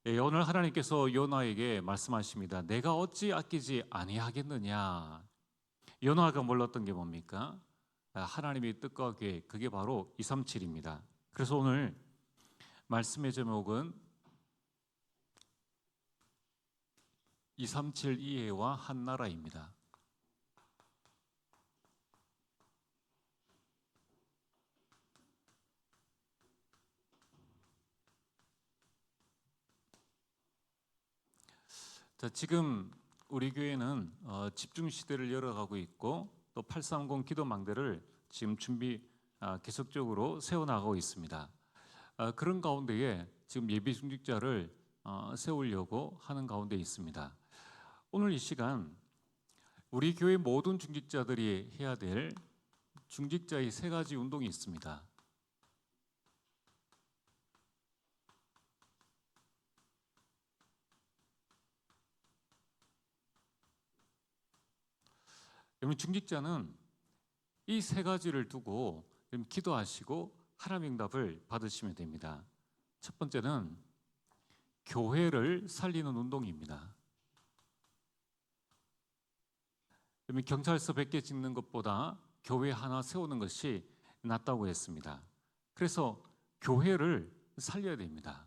오늘 하나님께서 요나에게 말씀하십니다. 내가 어찌 아끼지 아니하겠느냐. 요나가 몰랐던 게 뭡니까? 하나님의 뜻과 계획, 그게 바로 237입니다. 그래서 오늘 말씀의 제목은 237 이해와 한나라입니다. 자, 지금 우리 교회는 집중 시대를 열어가고 있고 또 830 기도망대를 지금 계속적으로 세워나가고 있습니다. 그런 가운데에 지금 예비 중직자를 세우려고 하는 가운데 있습니다. 오늘 이 시간 우리 교회 모든 중직자들이 해야 될 중직자의 세 가지 운동이 있습니다. 여러분, 중직자는 이 세 가지를 두고 기도하시고 하나님의 응답을 받으시면 됩니다. 첫 번째는 교회를 살리는 운동입니다. 경찰서 100개 짓는 것보다 교회 하나 세우는 것이 낫다고 했습니다. 그래서 교회를 살려야 됩니다.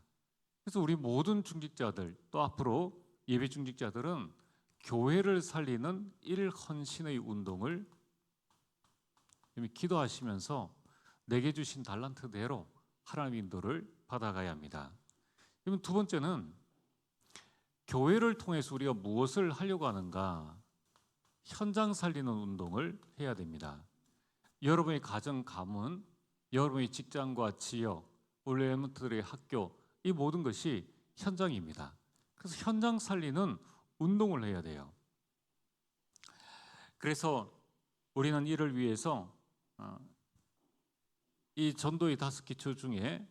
그래서 우리 모든 중직자들, 또 앞으로 예배 중직자들은 교회를 살리는 일헌신의 운동을 기도하시면서 내게 주신 달란트대로 하나님의 인도를 받아가야 합니다. 그러면 두 번째는 교회를 통해서 우리가 무엇을 하려고 하는가? 현장 살리는 운동을 해야 됩니다. 여러분의 가정, 가문, 여러분의 직장과 지역, 우리 렘넌트들의 학교, 이 모든 것이 현장입니다. 그래서 현장 살리는 운동을 해야 돼요. 그래서 우리는 이를 위해서 이 전도의 5기초 중에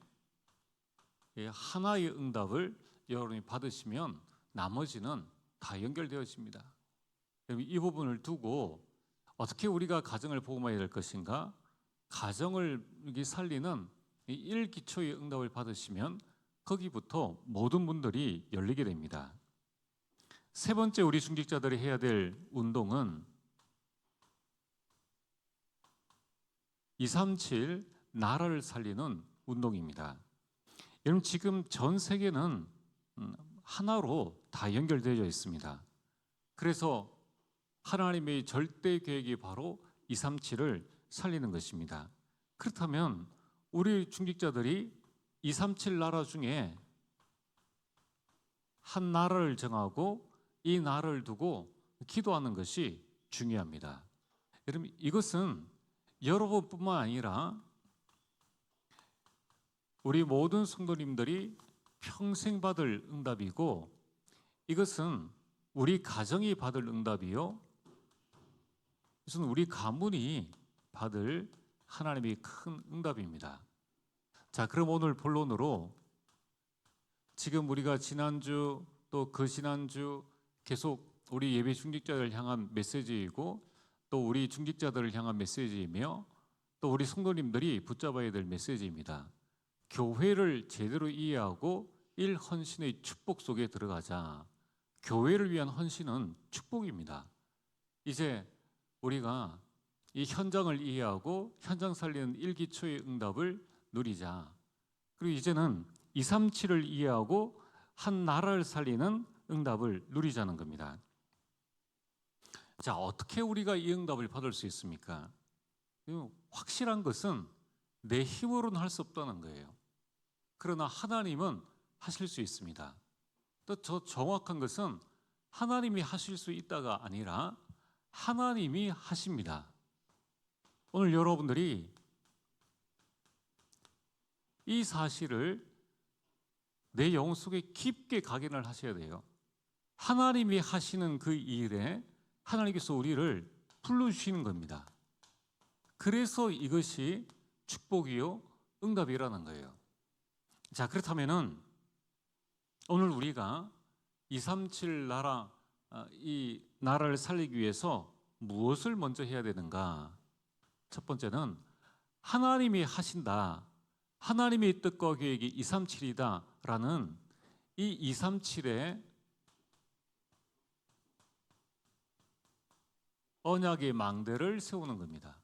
하나의 응답을 여러분이 받으시면 나머지는 다 연결되어집니다. 이 부분을 두고 어떻게 우리가 가정을 복음화해야 될 것인가? 가정을 살리는 이 1기초의 응답을 받으시면 거기부터 모든 문들이 열리게 됩니다. 세 번째 우리 중직자들이 해야 될 운동은 237 나라를 살리는 운동입니다. 여러분, 지금 전 세계는 하나로 다 연결되어 있습니다. 그래서 하나님의 절대 계획이 바로 237을 살리는 것입니다. 그렇다면 우리 중직자들이 237 나라 중에 한 나라를 정하고 이 나라를 두고 기도하는 것이 중요합니다. 여러분, 이것은 여러분뿐만 아니라 우리 모든 성도님들이 평생 받을 응답이고, 이것은 우리 가정이 받을 응답이요, 이것은 우리 가문이 받을 하나님의 큰 응답입니다. 자, 그럼 오늘 본론으로 지금 우리가 지난주 또 그 지난주 계속 우리 예배 중직자들을 향한 메시지이고, 또 우리 중직자들을 향한 메시지이며, 또 우리 성도님들이 붙잡아야 될 메시지입니다. 교회를 제대로 이해하고 일헌신의 축복 속에 들어가자. 교회를 위한 헌신은 축복입니다. 이제 우리가 이 현장을 이해하고 현장 살리는 일기초의 응답을 누리자. 그리고 이제는 237을 이해하고 한 나라를 살리는 응답을 누리자는 겁니다. 자, 어떻게 우리가 이 응답을 받을 수 있습니까? 확실한 것은 내 힘으로는 할 수 없다는 거예요. 그러나 하나님은 하실 수 있습니다. 또 더 정확한 것은 하나님이 하실 수 있다가 아니라 하나님이 하십니다. 오늘 여러분들이 이 사실을 내 영혼 속에 깊게 각인을 하셔야 돼요. 하나님이 하시는 그 일에 하나님께서 우리를 불러주시는 겁니다. 그래서 이것이 축복이요 응답이라는 거예요. 자, 그렇다면은 오늘 우리가 237 나라, 이 나라를 살리기 위해서 무엇을 먼저 해야 되는가? 첫 번째는 하나님이 하신다, 하나님의 뜻과 계획이 237이다 라는 이 237의 언약의 망대를 세우는 겁니다.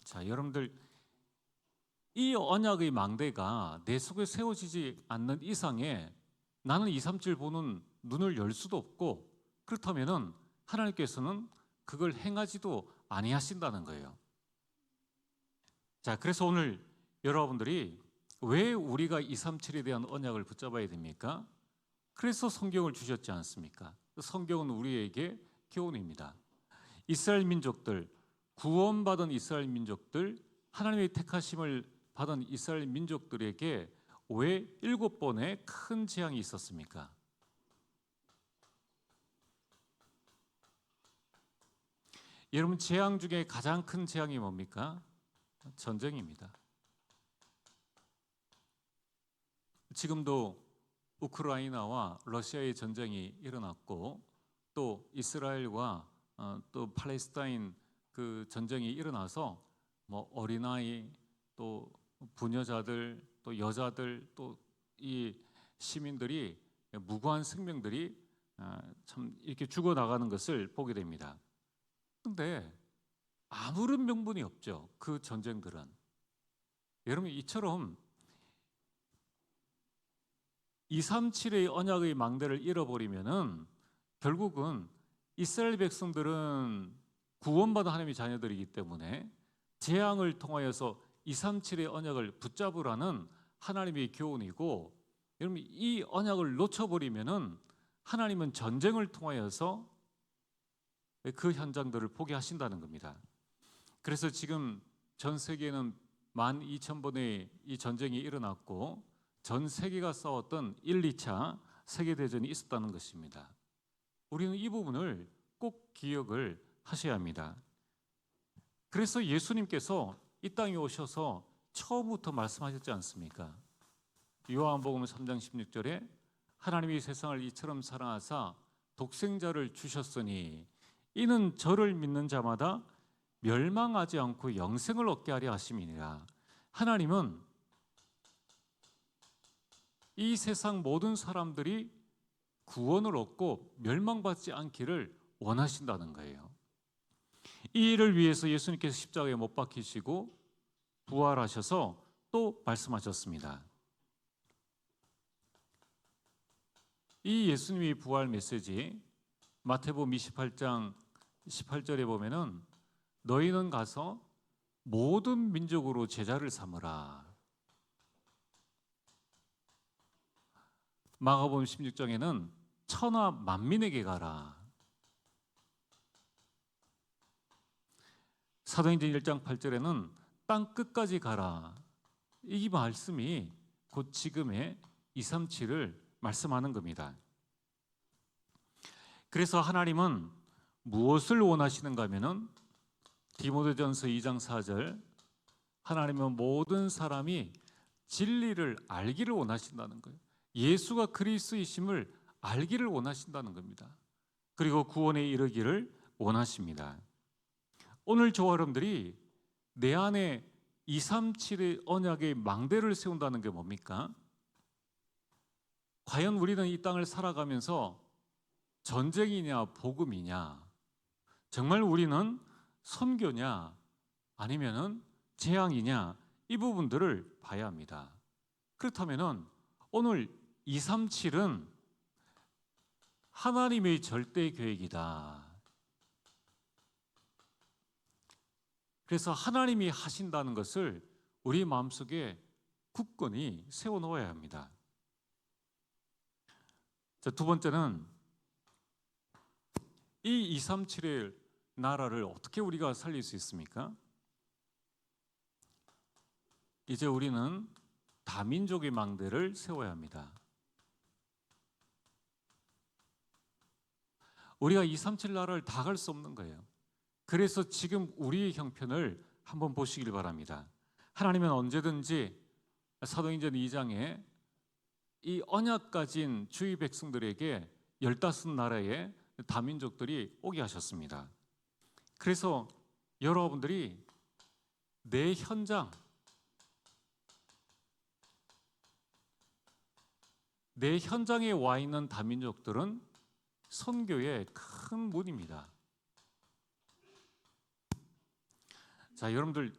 자, 여러분들, 이 언약의 망대가 내 속에 세워지지 않는 이상에 나는 237 보는 눈을 열 수도 없고, 그렇다면은 하나님께서는 그걸 행하지도 아니하신다는 거예요. 자, 그래서 오늘 여러분들이 왜 우리가 237에 대한 언약을 붙잡아야 됩니까? 그래서 성경을 주셨지 않습니까? 성경은 우리에게 교훈입니다. 이스라엘 민족들, 구원받은 이스라엘 민족들, 하나님의 택하심을 받은 이스라엘 민족들에게 왜 7번의 큰 재앙이 있었습니까? 여러분, 재앙 중에 가장 큰 재앙이 뭡니까? 전쟁입니다. 지금도 우크라이나와 러시아의 전쟁이 일어났고, 또 이스라엘과 또 팔레스타인 그 전쟁이 일어나서 뭐 어린아이, 또 부녀자들, 또 여자들, 또 이 시민들이, 무고한 생명들이 참 이렇게 죽어 나가는 것을 보게 됩니다. 그런데 아무런 명분이 없죠. 그 전쟁들은. 여러분, 이처럼 237의 언약의 망대를 잃어버리면은 결국은 이스라엘 백성들은 구원받은 하나님의 자녀들이기 때문에 재앙을 통하여서 237의 언약을 붙잡으라는 하나님의 교훈이고, 여러분, 이 언약을 놓쳐버리면은 하나님은 전쟁을 통하여서 그 현장들을 보게 하신다는 겁니다. 그래서 지금 전 세계에는 12,000번의 이 전쟁이 일어났고, 전 세계가 싸웠던 1, 2차 세계대전이 있었다는 것입니다. 우리는 이 부분을 꼭 기억을 하셔야 합니다. 그래서 예수님께서 이 땅에 오셔서 처음부터 말씀하셨지 않습니까? 요한복음 3장 16절에 하나님이 세상을 이처럼 사랑하사 독생자를 주셨으니 이는 저를 믿는 자마다 멸망하지 않고 영생을 얻게 하려 하심이니라. 하나님은 이 세상 모든 사람들이 구원을 얻고 멸망받지 않기를 원하신다는 거예요. 이 일을 위해서 예수님께서 십자가에 못 박히시고 부활하셔서 또 말씀하셨습니다. 이 예수님의 부활 메시지 마태복음 28장 18절에 보면은 너희는 가서 모든 민족으로 제자를 삼으라. 마가복음 16장에는 천하 만민에게 가라. 사도행전 1장 8절에는 땅 끝까지 가라. 이 말씀이 곧 지금의 237을 말씀하는 겁니다. 그래서 하나님은 무엇을 원하시는가 하면은 디모데전서 2장 4절, 하나님은 모든 사람이 진리를 알기를 원하신다는 거예요. 예수가 그리스도이심을 알기를 원하신다는 겁니다. 그리고 구원에 이르기를 원하십니다. 오늘 저와 여러분들이 내 안에 237의 언약의 망대를 세운다는 게 뭡니까? 과연 우리는 이 땅을 살아가면서 전쟁이냐 복음이냐, 정말 우리는 선교냐 아니면은 재앙이냐, 이 부분들을 봐야 합니다. 그렇다면은 오늘 237은 하나님의 절대 계획이다. 그래서 하나님이 하신다는 것을 우리 마음속에 굳건히 세워놓아야 합니다. 자, 두 번째는 이 237의 나라를 어떻게 우리가 살릴 수 있습니까? 이제 우리는 다민족의 망대를 세워야 합니다. 우리가 237 나라를 다 갈 수 없는 거예요. 그래서 지금 우리의 형편을 한번 보시길 바랍니다. 하나님은 언제든지 사도행전 2장에 이 언약 가진 주의 백성들에게 15나라의 다민족들이 오게 하셨습니다. 그래서 여러분들이 내 현장, 내 현장에 와 있는 다민족들은 선교의 큰 문입니다. 자, 여러분들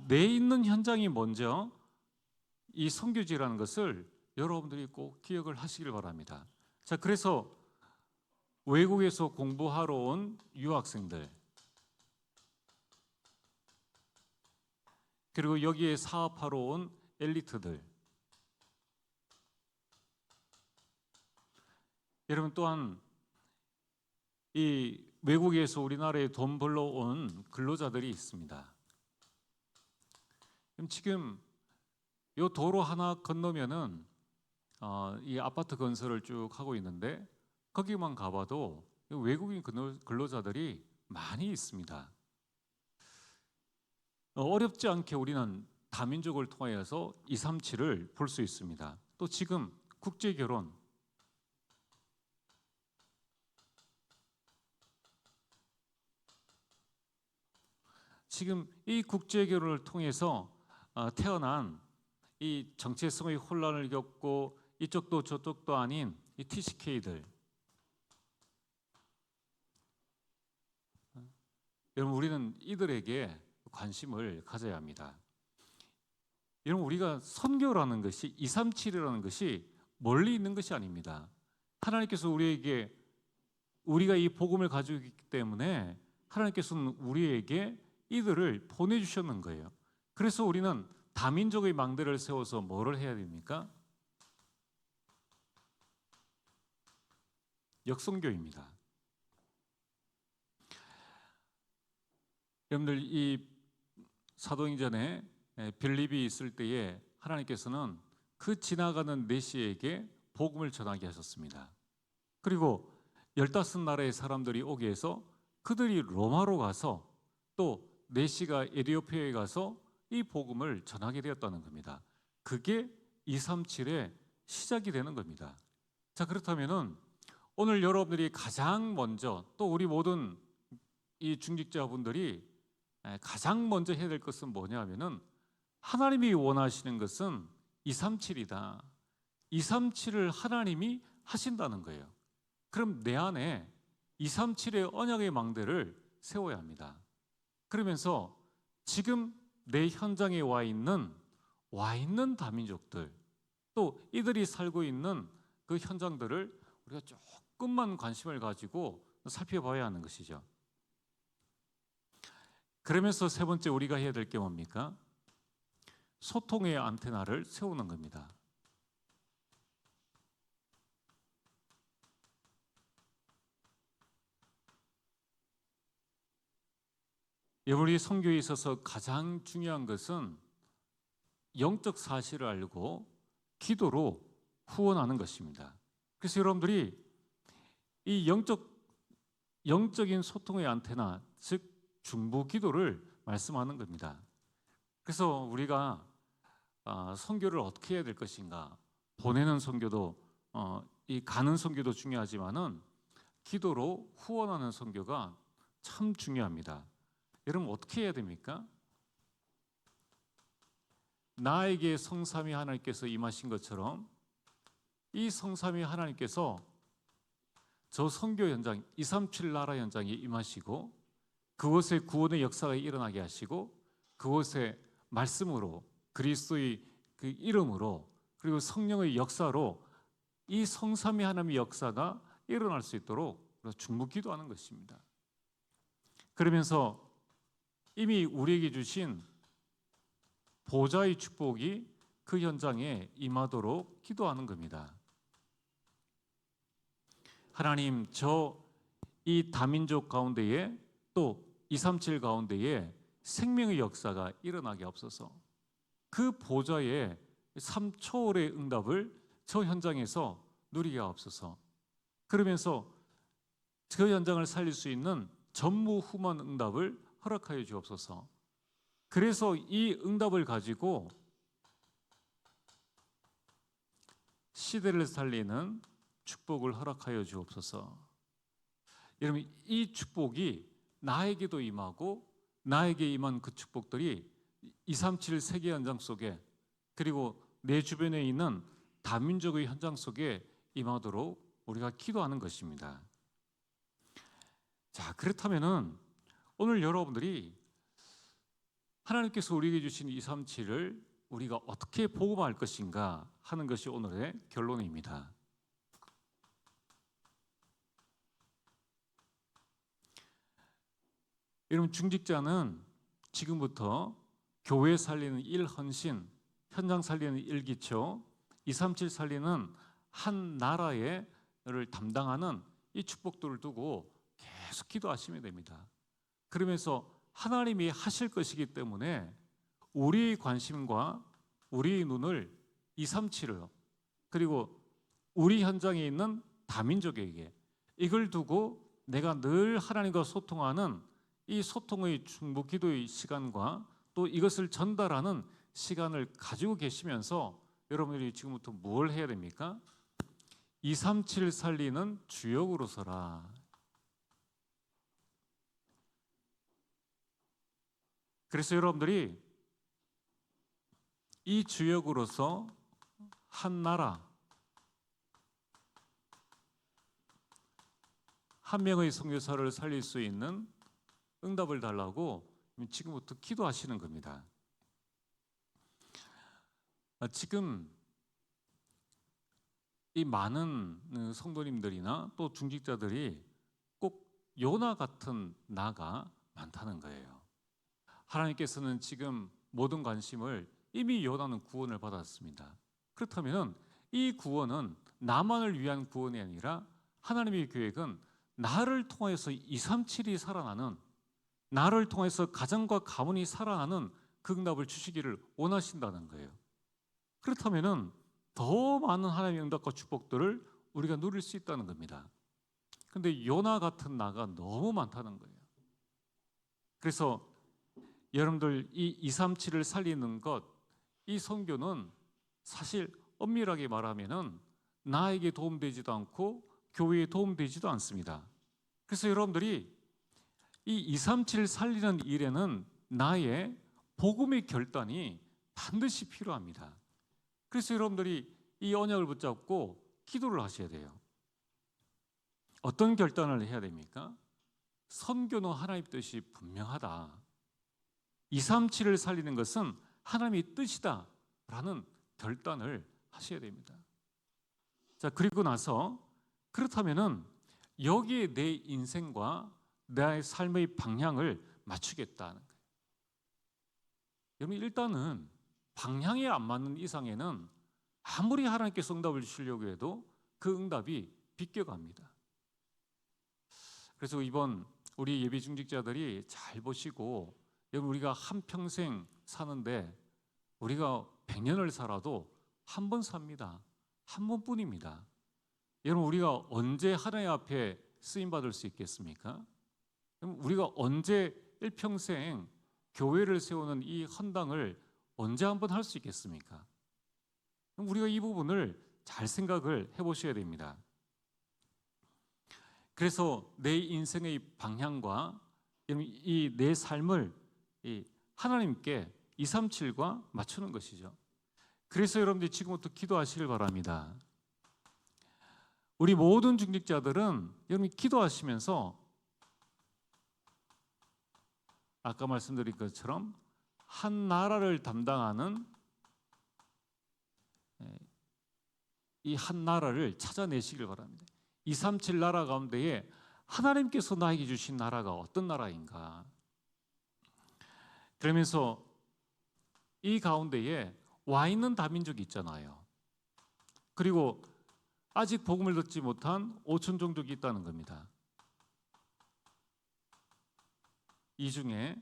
내 있는 현장이 먼저 이 선교지라는 것을 여러분들이 꼭 기억을 하시길 바랍니다. 자, 그래서 외국에서 공부하러 온 유학생들, 그리고 여기에 사업하러 온 엘리트들, 여러분 또한 이 외국에서 우리나라에 돈 벌러 온 근로자들이 있습니다. 그럼 지금 이 도로 하나 건너면은 이 아파트 건설을 쭉 하고 있는데 거기만 가봐도 외국인 근로자들이 많이 있습니다. 어렵지 않게 우리는 다민족을 통하여서 237을 볼 수 있습니다. 또 지금 국제결혼, 지금 이 국제결혼을 통해서 태어난 이 정체성의 혼란을 겪고 이쪽도 저쪽도 아닌 이 TCK들, 여러분 우리는 이들에게 관심을 가져야 합니다. 여러분 우리가 선교라는 것이 237이라는 것이 멀리 있는 것이 아닙니다. 하나님께서 우리에게 우리가 이 복음을 가지고 있기 때문에 하나님께서는 우리에게 이들을 보내주셨는 거예요. 그래서 우리는 다민족의 망대를 세워서 뭐를 해야 됩니까? 역선교입니다. 여러분들 이 사도행전에 빌립이 있을 때에 하나님께서는 그 지나가는 내시에게 복음을 전하게 하셨습니다. 그리고 15나라의 사람들이 오게 해서 그들이 로마로 가서 또 내시가 에티오피아에 가서 이 복음을 전하게 되었다는 겁니다. 그게 237의 시작이 되는 겁니다. 자, 그렇다면은 오늘 여러분들이 가장 먼저 또 우리 모든 이 중직자분들이 가장 먼저 해야 될 것은 뭐냐면은 하나님이 원하시는 것은 237이다. 237을 하나님이 하신다는 거예요. 그럼 내 안에 237의 언약의 망대를 세워야 합니다. 그러면서 지금 내 현장에 와 있는 다민족들, 또 이들이 살고 있는 그 현장들을 우리가 조금만 관심을 가지고 살펴봐야 하는 것이죠. 그러면서 세 번째 우리가 해야 될 게 뭡니까? 소통의 안테나를 세우는 겁니다. 우리 선교에 있어서 가장 중요한 것은 영적 사실을 알고 기도로 후원하는 것입니다. 그래서 여러분들이 이 영적인 소통의 안테나, 즉 중보 기도를 말씀하는 겁니다. 그래서 우리가 선교를 어떻게 해야 될 것인가? 보내는 선교도 이 가는 선교도 중요하지만은 기도로 후원하는 선교가 참 중요합니다. 여러분 어떻게 해야 됩니까? 나에게 성삼위 하나님께서 임하신 것처럼 이 성삼위 하나님께서 저 선교 현장 237 나라 현장에 임하시고 그곳에 구원의 역사가 일어나게 하시고 그곳에 말씀으로 그리스도의 그 이름으로 그리고 성령의 역사로 이 성삼위 하나님의 역사가 일어날 수 있도록 중보 기도하는 것입니다. 그러면서 이미 우리에게 주신 보좌의 축복이 그 현장에 임하도록 기도하는 겁니다. 하나님, 저 이 다민족 가운데에 또 237 가운데에 생명의 역사가 일어나게 없어서 그 보좌의 3초월의 응답을 저 현장에서 누리게 없어서 그러면서 그 현장을 살릴 수 있는 전무후무한 응답을 허락하여 주옵소서. 그래서 이 응답을 가지고 시대를 살리는 축복을 허락하여 주옵소서. 여러분 이 축복이 나에게도 임하고 나에게 임한 그 축복들이 237 세계 현장 속에 그리고 내 주변에 있는 다민족의 현장 속에 임하도록 우리가 기도하는 것입니다. 자, 그렇다면은 오늘 여러분들이 하나님께서 우리에게 주신 237을 우리가 어떻게 복음할 것인가 하는 것이 오늘의 결론입니다. 여러분, 중직자는 지금부터 교회 살리는 일 헌신, 현장 살리는 일 기초, 237 살리는 한 나라를 담당하는 이 축복들을 두고 계속 기도하시면 됩니다. 그러면서 하나님이 하실 것이기 때문에 우리의 관심과 우리의 눈을 237로, 그리고 우리 현장에 있는 다민족에게 이걸 두고 내가 늘 하나님과 소통하는 이 소통의 중보 기도의 시간과 또 이것을 전달하는 시간을 가지고 계시면서 여러분들이 지금부터 뭘 해야 됩니까? 237 살리는 주역으로 서라. 그래서 여러분들이 이 주역으로서 한 나라, 한 명의 선교사를 살릴 수 있는 응답을 달라고 지금부터 기도하시는 겁니다. 지금 이 많은 성도님들이나 또 중직자들이 꼭 요나 같은 나가 많다는 거예요. 하나님께서는 지금 모든 관심을 이미 요나는 구원을 받았습니다. 그렇다면 이 구원은 나만을 위한 구원이 아니라 하나님의 계획은 나를 통해서 237이 살아나는, 나를 통해서 가정과 가문이 살아나는 그 응답을 주시기를 원하신다는 거예요. 그렇다면 더 많은 하나님의 응답과 축복들을 우리가 누릴 수 있다는 겁니다. 그런데 요나 같은 나가 너무 많다는 거예요. 그래서 여러분들 이 237을 살리는 것, 이 선교는 사실 엄밀하게 말하면은 나에게 도움되지도 않고 교회에 도움되지도 않습니다. 그래서 여러분들이 이 237 살리는 일에는 나의 복음의 결단이 반드시 필요합니다. 그래서 여러분들이 이 언약을 붙잡고 기도를 하셔야 돼요. 어떤 결단을 해야 됩니까? 선교는 하나님의 뜻이 분명하다. 237을 살리는 것은 하나님의 뜻이다 라는 결단을 하셔야 됩니다. 자, 그리고 나서 그렇다면은 여기에 내 인생과 나의 삶의 방향을 맞추겠다는 거예요. 여러분, 일단은 방향이 안 맞는 이상에는 아무리 하나님께서 응답을 주시려고 해도 그 응답이 비껴갑니다. 그래서 이번 우리 예비 중직자들이 잘 보시고, 여러분, 우리가 한평생 사는데 우리가 100년을 살아도 한 번 삽니다. 한 번뿐입니다. 여러분, 우리가 언제 하나님 앞에 쓰임 받을 수 있겠습니까? 우리가 언제 일평생 교회를 세우는 이 헌당을 언제 한번 할 수 있겠습니까? 우리가 이 부분을 잘 생각을 해보셔야 됩니다. 그래서 내 인생의 방향과 이 내 삶을 하나님께 237과 맞추는 것이죠. 그래서 여러분들이 지금부터 기도하시길 바랍니다. 우리 모든 중직자들은 여러분이 기도하시면서 아까 말씀드린 것처럼 한 나라를 담당하는 이 한 나라를 찾아내시길 바랍니다. 237 나라 가운데에 하나님께서 나에게 주신 나라가 어떤 나라인가? 그러면서 이 가운데에 와 있는 다민족이 있잖아요. 그리고 아직 복음을 듣지 못한 5천 종족이 있다는 겁니다. 이 중에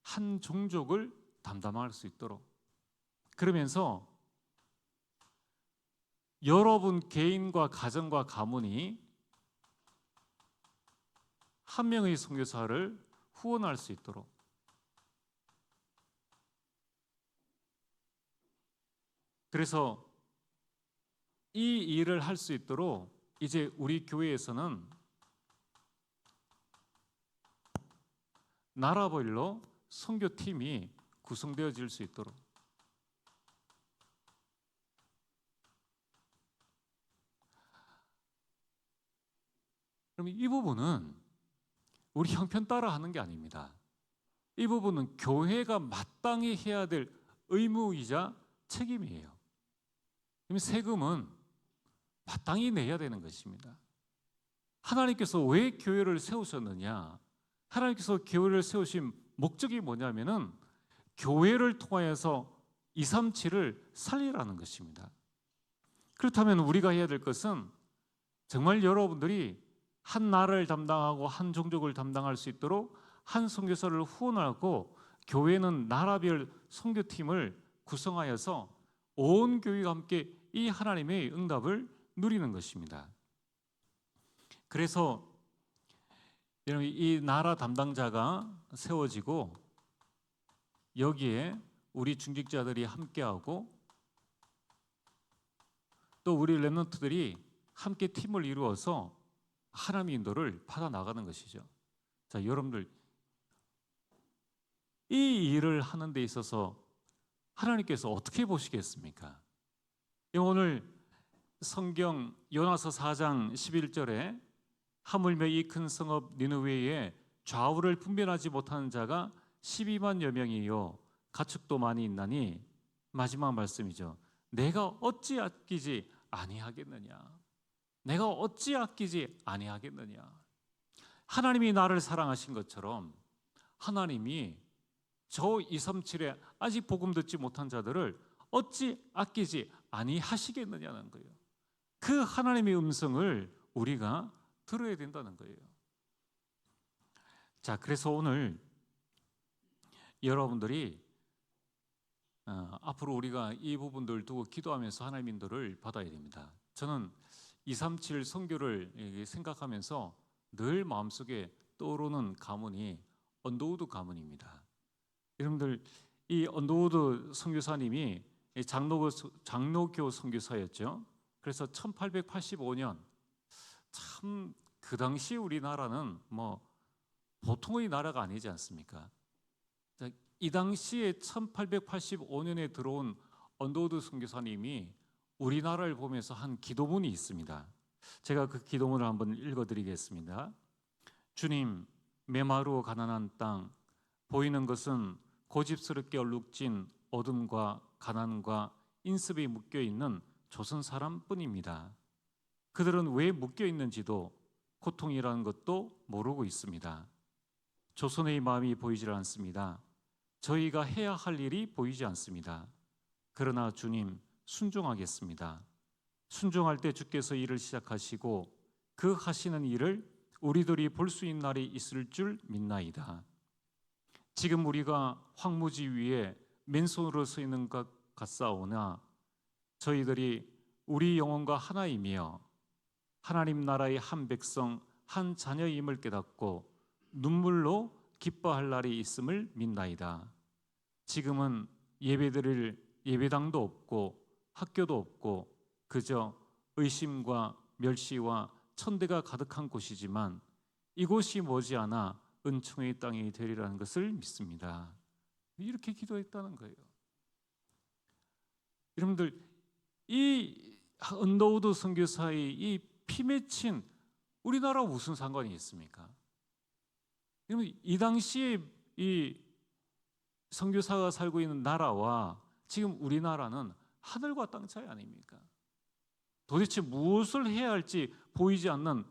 한 종족을 담당할 수 있도록, 그러면서 여러분 개인과 가정과 가문이 한 명의 선교사를 후원할 수 있도록, 그래서 이 일을 할 수 있도록 이제 우리 교회에서는 나라별로 선교팀이 구성되어질 수 있도록, 그러면 이 부분은 우리 형편 따라 하는 게 아닙니다. 이 부분은 교회가 마땅히 해야 될 의무이자 책임이에요. 세금은 마땅히 내야 되는 것입니다. 하나님께서 왜 교회를 세우셨느냐? 하나님께서 교회를 세우신 목적이 뭐냐면은 교회를 통하여서 237을 살리라는 것입니다. 그렇다면 우리가 해야 될 것은 정말 여러분들이 한 나라를 담당하고 한 종족을 담당할 수 있도록 한 선교사를 후원하고 교회는 나라별 선교팀을 구성하여서 온 교회가 함께 이 하나님의 응답을 누리는 것입니다. 그래서 여러분 이 나라 담당자가 세워지고 여기에 우리 중직자들이 함께하고 또 우리 렘넌트들이 함께 팀을 이루어서 하나님의 인도를 받아 나가는 것이죠. 자, 여러분들 이 일을 하는 데 있어서 하나님께서 어떻게 보시겠습니까? 오늘 성경 요나서 4장 11절에 하물며 이 큰 성읍 니느웨에 좌우를 분별하지 못하는 자가 12만여 명이요 가축도 많이 있나니, 마지막 말씀이죠. 내가 어찌 아끼지 아니하겠느냐? 내가 어찌 아끼지 아니하겠느냐? 하나님이 나를 사랑하신 것처럼 하나님이 저 237에 아직 복음 듣지 못한 자들을 어찌 아끼지 아니하시겠느냐는 거예요. 그 하나님의 음성을 우리가 들어야 된다는 거예요. 자, 그래서 오늘 여러분들이 앞으로 우리가 이 부분들 두고 기도하면서 하나님 인도를 받아야 됩니다. 저는 237 선교를 생각하면서 늘 마음속에 떠오르는 가문이 언더우드 가문입니다. 여러분들 이 언더우드 선교사님이 장로교 선교사였죠. 그래서 1885년 참 그 당시 우리나라는 뭐 보통의 나라가 아니지 않습니까? 이 당시에 1885년에 들어온 언더우드 선교사님이 우리나라를 보면서 한 기도문이 있습니다. 제가 그 기도문을 한번 읽어드리겠습니다. 주님, 메마르고 가난한 땅, 보이는 것은 고집스럽게 얼룩진 어둠과 가난과 인습이 묶여있는 조선 사람뿐입니다. 그들은 왜 묶여있는지도 고통이라는 것도 모르고 있습니다. 조선의 마음이 보이질 않습니다. 저희가 해야 할 일이 보이지 않습니다. 그러나 주님, 순종하겠습니다. 순종할 때 주께서 일을 시작하시고 그 하시는 일을 우리들이 볼 수 있는 날이 있을 줄 믿나이다. 지금 우리가 황무지 위에 맨손으로 서 있는 것 같사오나 저희들이 우리 영혼과 하나이며 하나님 나라의 한 백성, 한 자녀임을 깨닫고 눈물로 기뻐할 날이 있음을 믿나이다. 지금은 예배드릴 예배당도 없고 학교도 없고 그저 의심과 멸시와 천대가 가득한 곳이지만 이곳이 머지않아 은총의 땅이 되리라는 것을 믿습니다. 이렇게 기도했다는 거예요. 여러분들 이 언더우드 선교사의 이 피 맺힌 우리나라와 무슨 상관이 있습니까? 이 당시에 이 선교사가 살고 있는 나라와 지금 우리나라는 하늘과 땅 차이 아닙니까? 도대체 무엇을 해야 할지 보이지 않는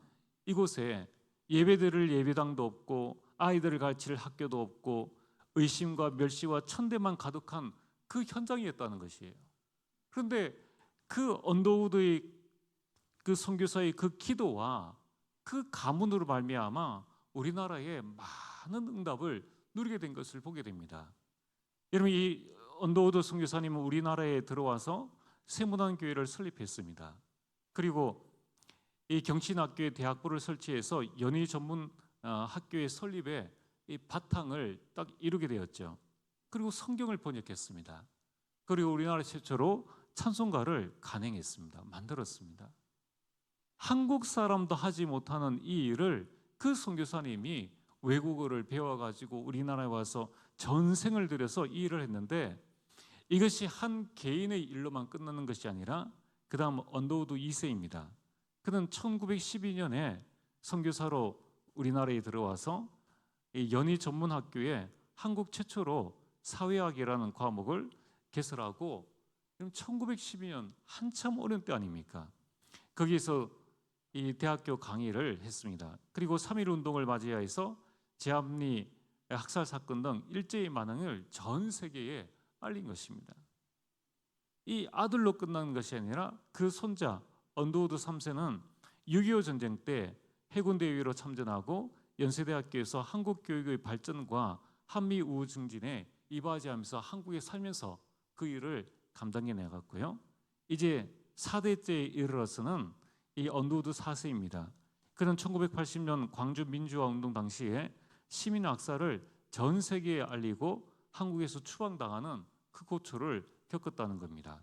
이곳에 예배드릴 예배당도 없고 아이들을 가르칠 학교도 없고 의심과 멸시와 천대만 가득한 그 현장이었다는 것이에요. 그런데 그 언더우드의 그 선교사의 그 기도와 그 가문으로 말미암아 우리나라에 많은 응답을 누리게 된 것을 보게 됩니다. 여러분 이 언더우드 선교사님은 우리나라에 들어와서 세문안교회를 설립했습니다. 그리고 이 경신학교에 대학부를 설치해서 연의 전문 학교의 설립에 이 바탕을 딱 이루게 되었죠. 그리고 성경을 번역했습니다. 그리고 우리나라 최초로 찬송가를 간행했습니다. 만들었습니다. 한국 사람도 하지 못하는 이 일을 그 선교사님이 외국어를 배워가지고 우리나라에 와서 전생을 들여서 이 일을 했는데 이것이 한 개인의 일로만 끝나는 것이 아니라 그 다음 언더우드 2세입니다. 그는 1912년에 선교사로 우리나라에 들어와서 이 연희 전문 학교에 한국 최초로 사회학이라는 과목을 개설하고 1912년 한참 어려운 때 아닙니까? 거기에서 이 대학교 강의를 했습니다. 그리고 3.1 운동을 맞이해서 제합리 학살 사건 등 일제의 만행을 전 세계에 알린 것입니다. 이 아들로 끝나는 것이 아니라 그 손자 언더우드 3세는 6.25 전쟁 때 해군대위로 참전하고 연세대학교에서 한국 교육의 발전과 한미 우호 증진에 이바지하면서 한국에 살면서 그 일을 감당해 나갔고요. 이제 4대째에 이르러서는 이 언더우드 4세입니다. 그는 1980년 광주 민주화 운동 당시에 시민 악살을 전 세계에 알리고 한국에서 추방당하는 그 고초를 겪었다는 겁니다.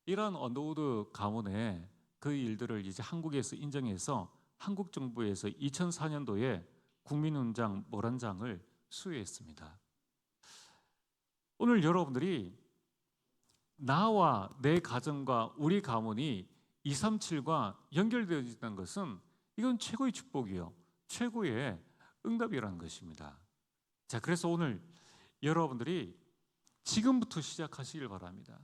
이러한 언더우드 가문의 그 일들을 이제 한국에서 인정해서 한국 정부에서 2004년도에 국민훈장 모란장을 수여했습니다. 오늘 여러분들이 나와 내 가정과 우리 가문이 237과 연결되어 있다는 것은 이건 최고의 축복이요, 최고의 응답이라는 것입니다. 자, 그래서 오늘 여러분들이 지금부터 시작하시길 바랍니다.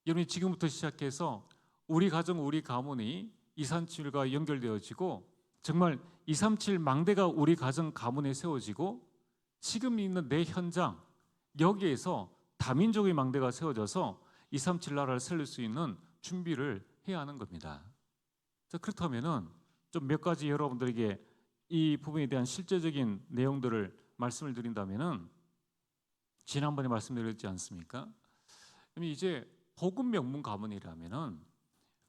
여러분이 지금부터 시작해서 우리 가정, 우리 가문이 237과 연결되어지고 정말 237 망대가 우리 가정 가문에 세워지고 지금 있는 내 현장 여기에서 다민족의 망대가 세워져서 237 나라를 살릴 수 있는 준비를 해야 하는 겁니다. 자, 그렇다면은 좀 몇 가지 여러분들에게 이 부분에 대한 실제적인 내용들을 말씀을 드린다면은 지난번에 말씀드렸지 않습니까? 그럼 이제 복음 명문 가문이라면은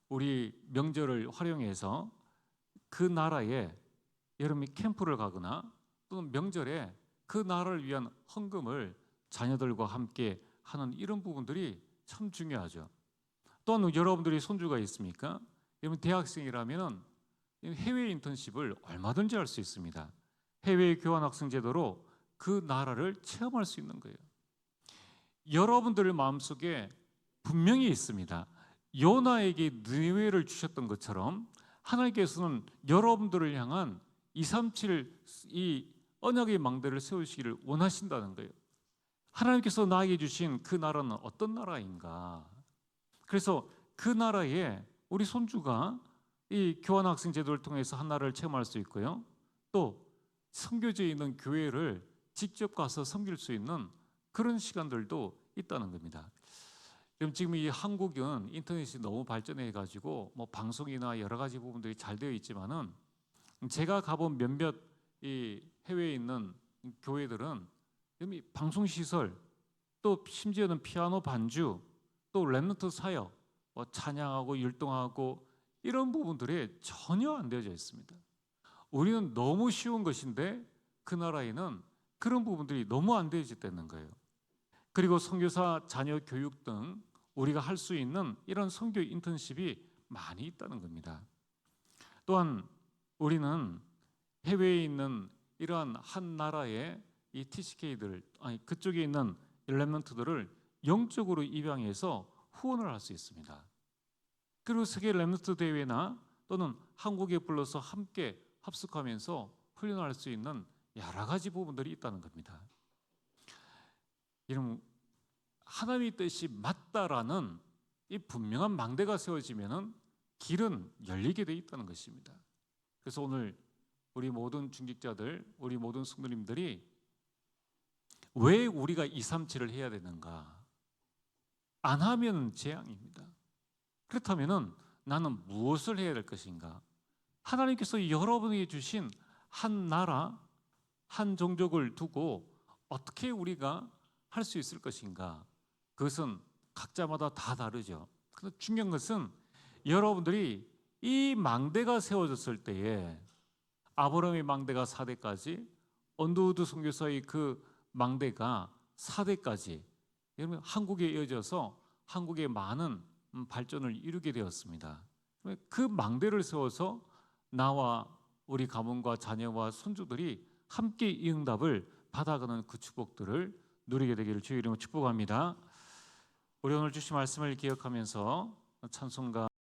우리 명절을 활용해서 그 나라에 여러분이 캠프를 가거나 또는 명절에 그 나라를 위한 헌금을 자녀들과 함께 하는 이런 부분들이 참 중요하죠. 또한 여러분들이 손주가 있습니까? 여러분 대학생이라면 해외 인턴십을 얼마든지 할 수 있습니다. 해외 교환학생 제도로 그 나라를 체험할 수 있는 거예요. 여러분들 마음속에 분명히 있습니다. 요나에게 느웨를 주셨던 것처럼 하나님께서는 여러분들을 향한 237 이 언약의 망대를 세우시기를 원하신다는 거예요. 하나님께서 나에게 주신 그 나라는 어떤 나라인가? 그래서 그 나라에 우리 손주가 이 교환학생 제도를 통해서 한 나라를 체험할 수 있고요. 또 선교지에 있는 교회를 직접 가서 섬길 수 있는 그런 시간들도 있다는 겁니다. 지금 이 한국은 인터넷이 너무 발전해 가지고 뭐 방송이나 여러 가지 부분들이 잘 되어 있지만은 제가 가본 몇몇 이 해외에 있는 교회들은 이미 방송 시설, 또 심지어는 피아노 반주, 또 랩노트 사역, 뭐 찬양하고 율동하고 이런 부분들이 전혀 안 되어져 있습니다. 우리는 너무 쉬운 것인데 그 나라에는 그런 부분들이 너무 안 되어져 있다는 거예요. 그리고 선교사 자녀 교육 등 우리가 할 수 있는 이런 선교 인턴십이 많이 있다는 겁니다. 또한 우리는 해외에 있는 이러한 한 나라의 이 TCK들, 그쪽에 있는 렘넌트들을 영적으로 입양해서 후원을 할 수 있습니다. 그리고 세계 렘넌트 대회나 또는 한국에 불러서 함께 합숙하면서 훈련할 수 있는 여러 가지 부분들이 있다는 겁니다. 여러분, 하나님의 뜻이 맞다라는 이 분명한 망대가 세워지면은 길은 열리게 돼 있다는 것입니다. 그래서 오늘 우리 모든 중직자들, 우리 모든 성도님들이 왜 우리가 237을 해야 되는가? 안 하면 재앙입니다. 그렇다면은 나는 무엇을 해야 될 것인가? 하나님께서 여러분에게 주신 한 나라, 한 종족을 두고 어떻게 우리가 할 수 있을 것인가? 그것은 각자마다 다 다르죠. 그래서 중요한 것은 여러분들이 이 망대가 세워졌을 때에 아브라함의 망대가 4대까지, 언더우드 선교사의 그 망대가 4대까지 여러분 한국에 이어져서 한국의 많은 발전을 이루게 되었습니다. 그 망대를 세워서 나와 우리 가문과 자녀와 손주들이 함께 이 응답을 받아가는 그 축복들을 누리게 되기를 주의 이름으로 축복합니다. 우리 오늘 주신 말씀을 기억하면서 찬송가